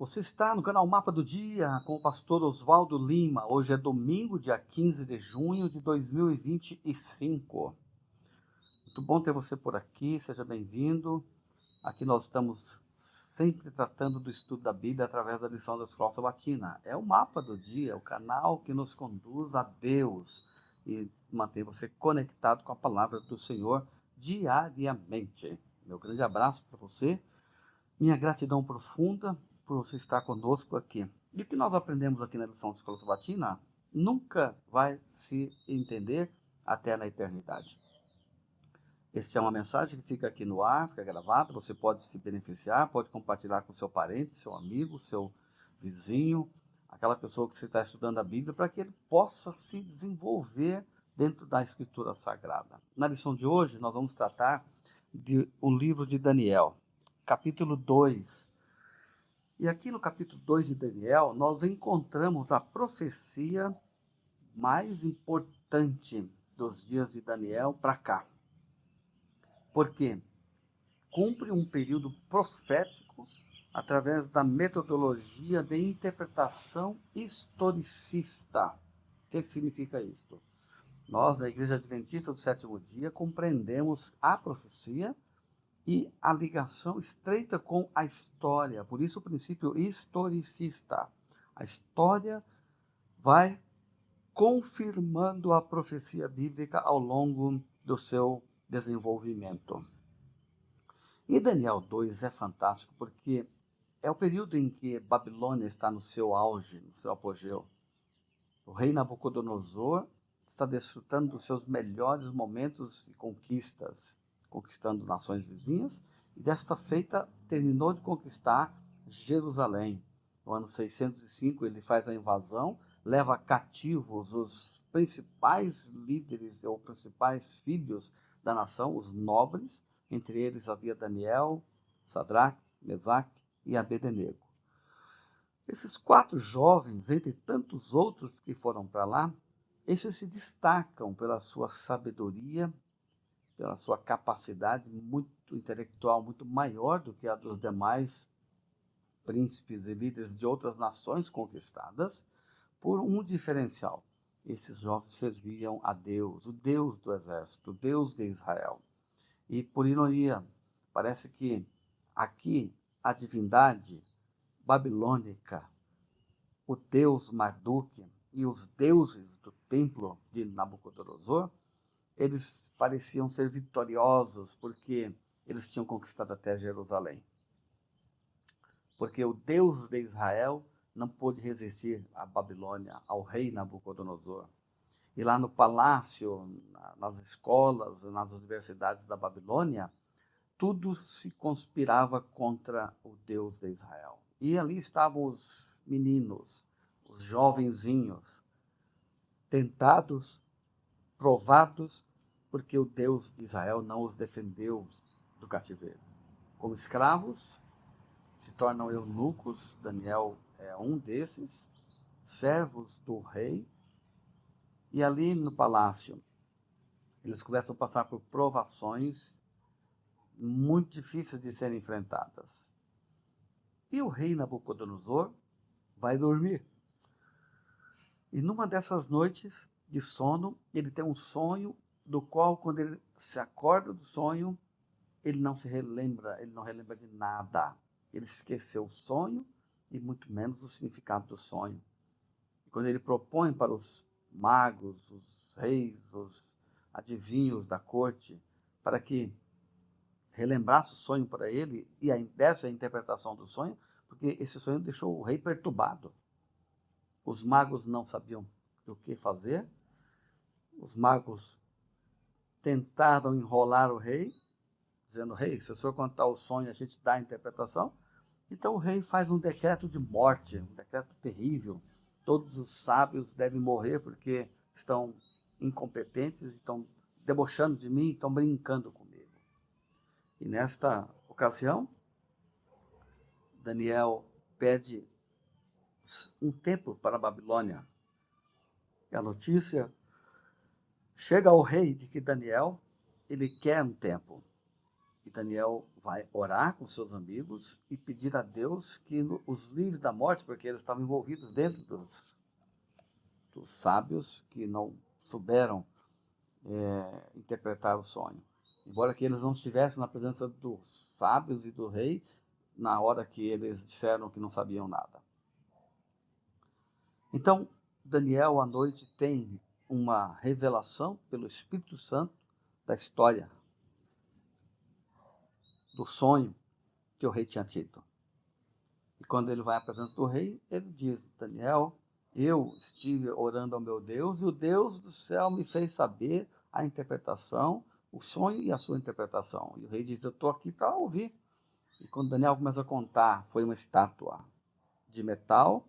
Você está no canal Mapa do Dia com o pastor Oswaldo Lima. Hoje é domingo, dia 15 de junho de 2025. Muito bom ter você por aqui, seja bem-vindo. Aqui nós estamos sempre tratando do estudo da Bíblia através da lição da Escola Sabatina. É o Mapa do Dia, o canal que nos conduz a Deus e mantém você conectado com a palavra do Senhor diariamente. Meu grande abraço para você. Minha gratidão profunda por você estar conosco aqui. E o que nós aprendemos aqui na lição de Escola Sabatina nunca vai se entender até na eternidade. Esta é uma mensagem que fica aqui no ar, fica gravada, você pode se beneficiar, pode compartilhar com seu parente, seu amigo, seu vizinho, aquela pessoa que você está estudando a Bíblia, para que ele possa se desenvolver dentro da Escritura Sagrada. Na lição de hoje, nós vamos tratar de um livro de Daniel, capítulo 2. E aqui no capítulo 2 de Daniel, nós encontramos a profecia mais importante dos dias de Daniel para cá. Porque cumpre um período profético através da metodologia de interpretação historicista. O que significa isto? Nós, da Igreja Adventista do Sétimo Dia, compreendemos a profecia e a ligação estreita com a história. Por isso o princípio historicista. A história vai confirmando a profecia bíblica ao longo do seu desenvolvimento. E Daniel 2 é fantástico porque é o período em que Babilônia está no seu auge, no seu apogeu. O rei Nabucodonosor está desfrutando dos seus melhores momentos e conquistas, conquistando nações vizinhas, e desta feita terminou de conquistar Jerusalém. No ano 605 ele faz a invasão, leva cativos os principais líderes ou principais filhos da nação, os nobres, entre eles havia Daniel, Sadraque, Mesaque e Abednego. Esses 4 jovens, entre tantos outros que foram para lá, esses se destacam pela sua sabedoria, pela sua capacidade muito intelectual, muito maior do que a dos demais príncipes e líderes de outras nações conquistadas, por um diferencial. Esses jovens serviam a Deus, o Deus do exército, o Deus de Israel. E por ironia, parece que aqui a divindade babilônica, o deus Marduk e os deuses do templo de Nabucodonosor, eles pareciam ser vitoriosos porque eles tinham conquistado até Jerusalém. Porque o Deus de Israel não pôde resistir à Babilônia, ao rei Nabucodonosor. E lá no palácio, nas escolas, nas universidades da Babilônia, tudo se conspirava contra o Deus de Israel. E ali estavam os meninos, os jovenzinhos, tentados, provados, porque o Deus de Israel não os defendeu do cativeiro. Como escravos, se tornam eunucos, Daniel é um desses, servos do rei, e ali no palácio, eles começam a passar por provações muito difíceis de serem enfrentadas. E o rei Nabucodonosor vai dormir. E numa dessas noites de sono, ele tem um sonho do qual, quando ele se acorda do sonho, ele não relembra de nada. Ele esqueceu o sonho e muito menos o significado do sonho. E quando ele propõe para os magos, os reis, os adivinhos da corte, para que relembrasse o sonho para ele e desse a interpretação do sonho, porque esse sonho deixou o rei perturbado. Os magos não sabiam o que fazer, os magos tentaram enrolar o rei, dizendo: rei, se o senhor contar o sonho, a gente dá a interpretação. Então o rei faz um decreto de morte, um decreto terrível. Todos os sábios devem morrer porque estão incompetentes, estão debochando de mim, estão brincando comigo. E nesta ocasião, Daniel pede um tempo para a Babilônia. E a notícia chega ao rei de que Daniel, ele quer um tempo. E Daniel vai orar com seus amigos e pedir a Deus que os livre da morte, porque eles estavam envolvidos dentro dos sábios que não souberam interpretar o sonho. Embora que eles não estivessem na presença dos sábios e do rei, na hora que eles disseram que não sabiam nada. Então, Daniel, à noite, tem uma revelação pelo Espírito Santo da história, do sonho que o rei tinha tido. E quando ele vai à presença do rei, ele diz: Daniel, eu estive orando ao meu Deus, e o Deus do céu me fez saber a interpretação, o sonho e a sua interpretação. E o rei diz: eu estou aqui para ouvir. E quando Daniel começa a contar, foi uma estátua de metal,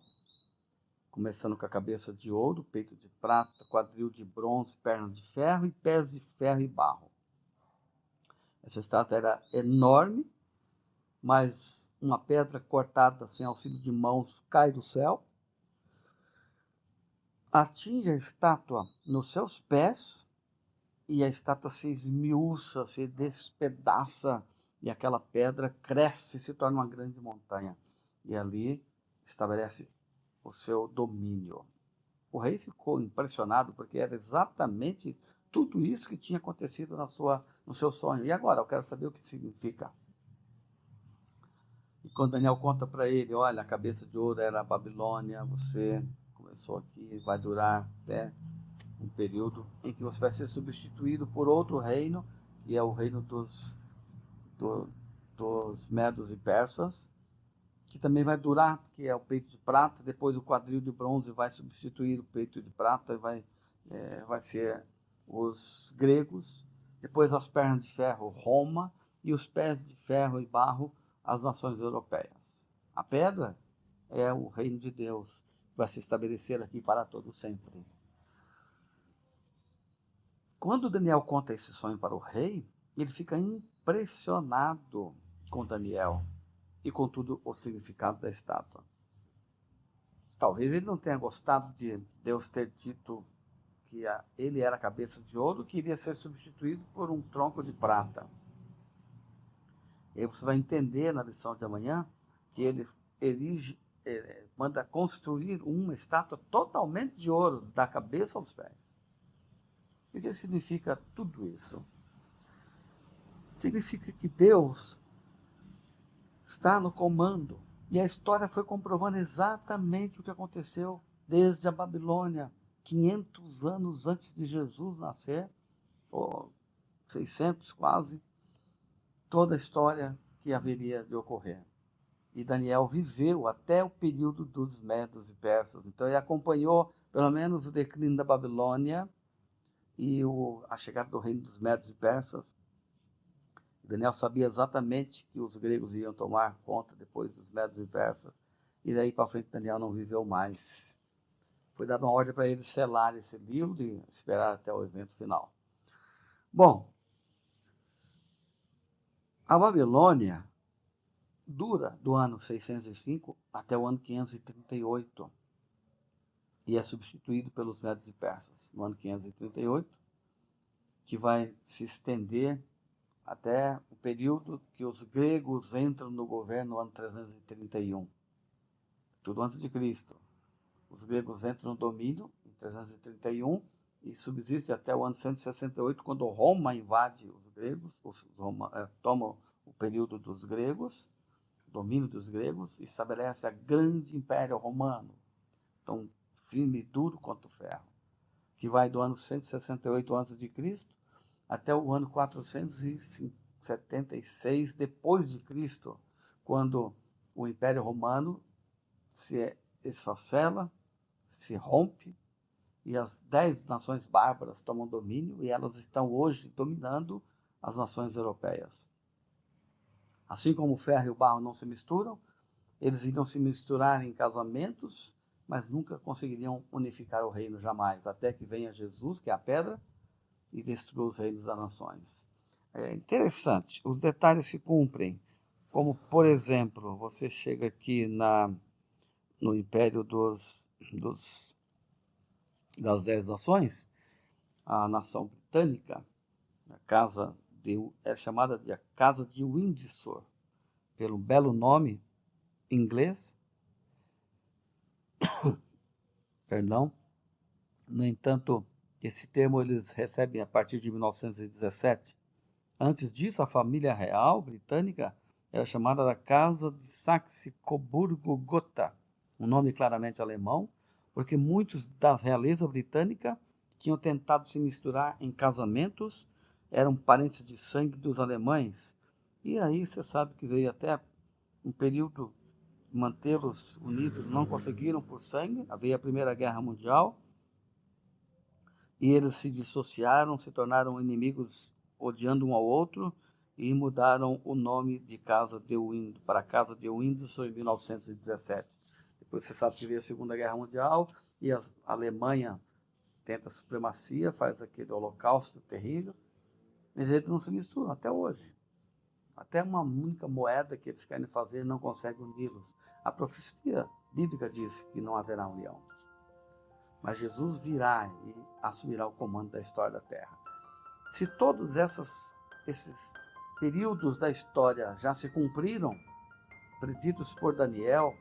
começando com a cabeça de ouro, peito de prata, quadril de bronze, pernas de ferro e pés de ferro e barro. Essa estátua era enorme, mas uma pedra cortada sem auxílio de mãos cai do céu, atinge a estátua nos seus pés e a estátua se esmiuça, se despedaça e aquela pedra cresce e se torna uma grande montanha. E ali estabelece o seu domínio. O rei ficou impressionado porque era exatamente tudo isso que tinha acontecido no seu sonho. E agora, eu quero saber o que significa. E quando Daniel conta para ele, olha, a cabeça de ouro era a Babilônia, você começou aqui, vai durar até um período em que você vai ser substituído por outro reino, que é o reino dos medos e persas, que também vai durar, que é o peito de prata, depois o quadril de bronze vai substituir o peito de prata, e vai ser os gregos, depois as pernas de ferro, Roma, e os pés de ferro e barro, as nações europeias. A pedra é o reino de Deus, que vai se estabelecer aqui para todo sempre. Quando Daniel conta esse sonho para o rei, ele fica impressionado com Daniel e com tudo o significado da estátua. Talvez ele não tenha gostado de Deus ter dito que ele era a cabeça de ouro, que iria ser substituído por um tronco de prata. E aí você vai entender na lição de amanhã que ele manda construir uma estátua totalmente de ouro, da cabeça aos pés. O que significa tudo isso? Significa que Deus está no comando. E a história foi comprovando exatamente o que aconteceu desde a Babilônia, 500 anos antes de Jesus nascer, ou 600 quase, toda a história que haveria de ocorrer. E Daniel viveu até o período dos medos e persas. Então ele acompanhou pelo menos o declínio da Babilônia e a chegada do reino dos medos e persas. Daniel sabia exatamente que os gregos iriam tomar conta depois dos medos e persas. E daí para frente Daniel não viveu mais. Foi dada uma ordem para ele selar esse livro e esperar até o evento final. Bom, a Babilônia dura do ano 605 até o ano 538 e é substituído pelos medos e persas no ano 538, que vai se estender até o período que os gregos entram no governo no ano 331, tudo antes de Cristo. Os gregos entram no domínio em 331 e subsiste até o ano 168, quando Roma invade os gregos, toma o período dos gregos, o domínio dos gregos, e estabelece a grande império romano, tão firme e duro quanto o ferro, que vai do ano 168 a.C. até o ano 476 depois de Cristo, quando o Império Romano se esfacela, se rompe, e as 10 nações bárbaras tomam domínio, e elas estão hoje dominando as nações europeias. Assim como o ferro e o barro não se misturam, eles iriam se misturar em casamentos, mas nunca conseguiriam unificar o reino jamais, até que venha Jesus, que é a pedra, e destrua os reinos das nações. É interessante, os detalhes se cumprem, como, por exemplo, você chega aqui no Império das 10 nações, a nação britânica, a casa é chamada de a Casa de Windsor, pelo belo nome inglês, perdão. No entanto, esse termo eles recebem a partir de 1917. Antes disso, a família real britânica era chamada da Casa de Saxe-Coburgo-Gotha, um nome claramente alemão, porque muitos da realeza britânica tinham tentado se misturar em casamentos, eram parentes de sangue dos alemães. E aí você sabe que veio até um período de mantê-los unidos, não conseguiram por sangue, veio a Primeira Guerra Mundial, e eles se dissociaram, se tornaram inimigos, odiando um ao outro, e mudaram o nome de Casa de Windsor para Casa de Windsor em 1917. Depois você sabe que veio a Segunda Guerra Mundial e a Alemanha tenta a supremacia, faz aquele holocausto terrível, mas eles não se misturam até hoje. Até uma única moeda que eles querem fazer não consegue uni-los. A profecia bíblica diz que não haverá união. Mas Jesus virá e assumirá o comando da história da Terra. Se todos esses períodos da história já se cumpriram, preditos por Daniel,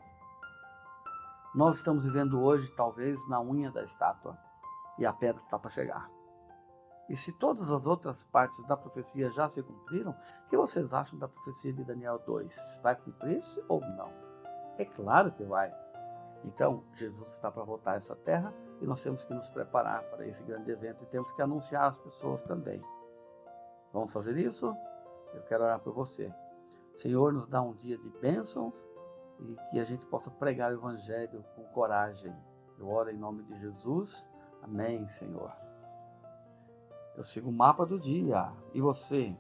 nós estamos vivendo hoje, talvez, na unha da estátua, e a pedra está para chegar. E se todas as outras partes da profecia já se cumpriram, o que vocês acham da profecia de Daniel 2? Vai cumprir-se ou não? É claro que vai. Então, Jesus está para voltar a essa terra e nós temos que nos preparar para esse grande evento e temos que anunciar às pessoas também. Vamos fazer isso? Eu quero orar por você. Senhor, nos dá um dia de bênçãos e que a gente possa pregar o Evangelho com coragem. Eu oro em nome de Jesus. Amém, Senhor. Eu sigo o mapa do dia. E você?